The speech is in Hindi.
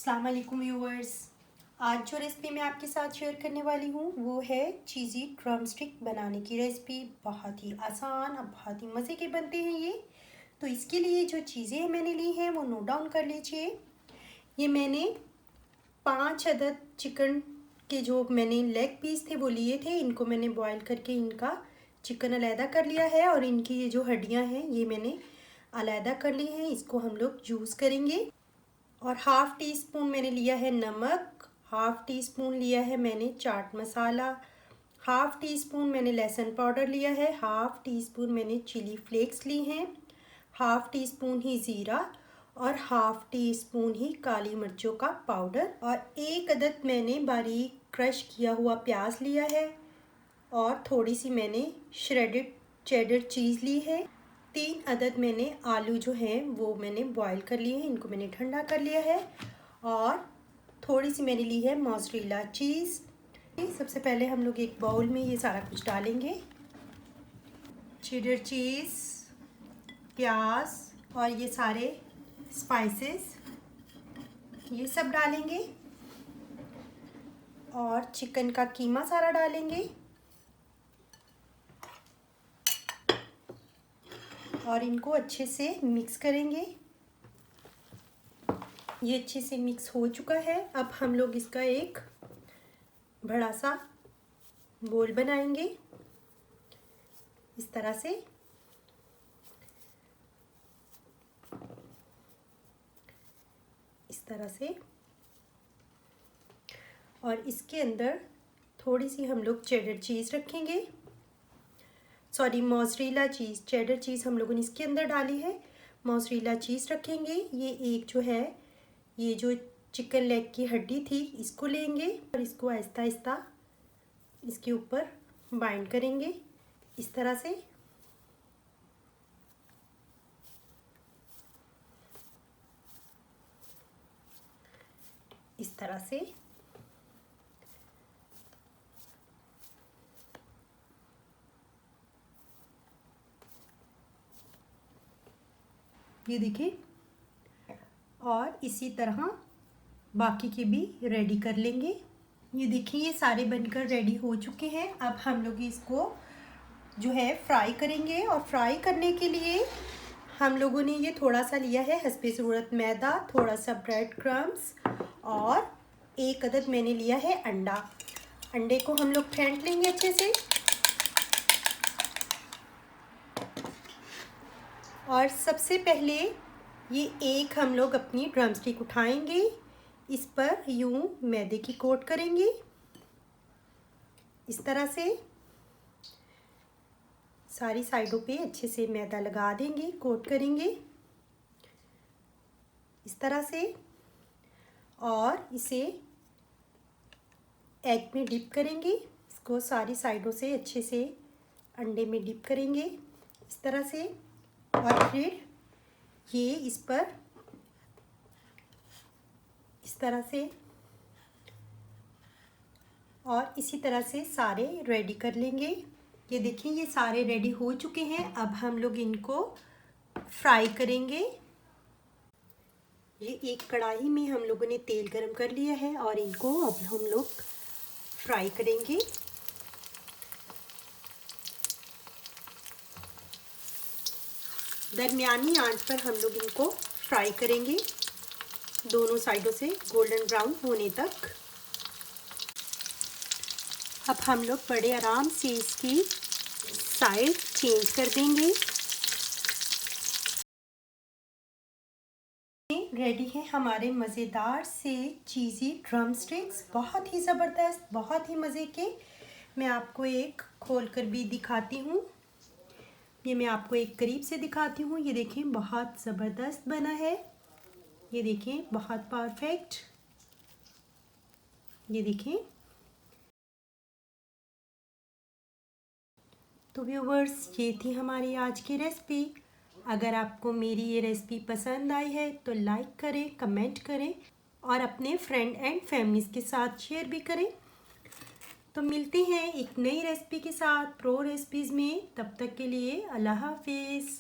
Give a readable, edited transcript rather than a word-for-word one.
अस्सलाम वालेकुम व्यूअर्स। आज जो रेसिपी मैं आपके साथ शेयर करने वाली हूँ वो है चीज़ी ड्रम स्टिक बनाने की रेसिपी। बहुत ही आसान और बहुत ही मज़े के बनते हैं ये। तो इसके लिए जो चीज़ें मैंने ली हैं वो नोट डाउन कर लीजिए। ये मैंने 5 अदद चिकन के जो मैंने लेग पीस थे वो लिए थे। इनको मैंने बॉईल करके इनका चिकन अलहदा कर लिया है और इनकी ये जो हड्डियाँ हैं ये मैंने अलहदा कर ली हैं। इसको हम लोग यूज़ करेंगे। और हाफ़ टी स्पून मैंने लिया है नमक, हाफ़ टी स्पून लिया है मैंने chaat masala, half tea spoon मैंने लहसुन पाउडर लिया है, हाफ़ टी स्पून मैंने चिली फ्लेक्स ली हैं, हाफ़ टी स्पून ही ज़ीरा और हाफ़ टी स्पून ही काली मिर्चों का पाउडर और एक अदद मैंने बारीक क्रश किया हुआ प्याज लिया है और थोड़ी सी मैंने श्रेडेड चेडर चीज़ ली है। 3 अदद मैंने आलू जो हैं वो मैंने बॉईल कर लिए हैं, इनको मैंने ठंडा कर लिया है और थोड़ी सी मैंने ली है मोज़रेला चीज़। सबसे पहले हम लोग एक बाउल में ये सारा कुछ डालेंगे। चेडर चीज़, प्याज और ये सारे स्पाइसेस ये सब डालेंगे और चिकन का कीमा सारा डालेंगे और इनको अच्छे से मिक्स करेंगे। ये अच्छे से मिक्स हो चुका है। अब हम लोग इसका एक बड़ा सा बोल बनाएंगे इस तरह से। इस तरह से और इसके अंदर थोड़ी सी हम लोग चेडर चीज़ रखेंगे, सॉरी मोज़रेला चीज़। चेडर चीज़ हम लोगों ने इसके अंदर डाली है, मोज़रेला चीज़ रखेंगे। ये एक जो है ये जो चिकन लेग की हड्डी थी इसको लेंगे और इसको आहिस्ता आहिस्ता इसके ऊपर बाइंड करेंगे इस तरह से। इस तरह से ये देखिए और इसी तरह बाकी के भी रेडी कर लेंगे। ये देखिए ये सारे बनकर रेडी हो चुके हैं। अब हम लोग इसको जो है फ्राई करेंगे और फ्राई करने के लिए हम लोगों ने ये थोड़ा सा लिया है हस्बे ज़रूरत मैदा, थोड़ा सा ब्रेड क्रम्स और एक अदद मैंने लिया है अंडा। अंडे को हम लोग फेंट लेंगे अच्छे से और सबसे पहले ये एक हम लोग अपनी ड्रम स्टिक उठाएंगे, इस पर यूं मैदे की कोट करेंगे इस तरह से। सारी साइडों पे अच्छे से मैदा लगा देंगे, कोट करेंगे इस तरह से और इसे एग में डिप करेंगे। इसको सारी साइडों से अच्छे से अंडे में डिप करेंगे इस तरह से और फिर ये इस पर इस तरह से और इसी तरह से सारे रेडी कर लेंगे। ये देखिए ये सारे रेडी हो चुके हैं। अब हम लोग इनको फ्राई करेंगे। ये एक कढ़ाई में हम लोगों ने तेल गरम कर लिया है और इनको अब हम लोग फ्राई करेंगे। दरमियानी आंच पर हम लोग इनको फ्राई करेंगे दोनों साइडों से गोल्डन ब्राउन होने तक। अब हम लोग बड़े आराम से इसकी साइड चेंज कर देंगे। रेडी है हमारे मज़ेदार से चीज़ी ड्रम स्टिक्स, बहुत ही ज़बरदस्त, बहुत ही मज़े के। मैं आपको एक खोल कर भी दिखाती हूँ। ये मैं आपको एक करीब से दिखाती हूँ। ये देखें बहुत ज़बरदस्त बना है। ये देखें बहुत परफेक्ट। ये देखें। तो व्यूवर्स ये थी हमारी आज की रेसिपी। अगर आपको मेरी ये रेसिपी पसंद आई है तो लाइक करें, कमेंट करें और अपने फ्रेंड एंड फैमिलीज़ के साथ शेयर भी करें। तो मिलते हैं एक नई रेसिपी के साथ प्रो रेसिपीज़ में। तब तक के लिए अल्लाह हाफिज़।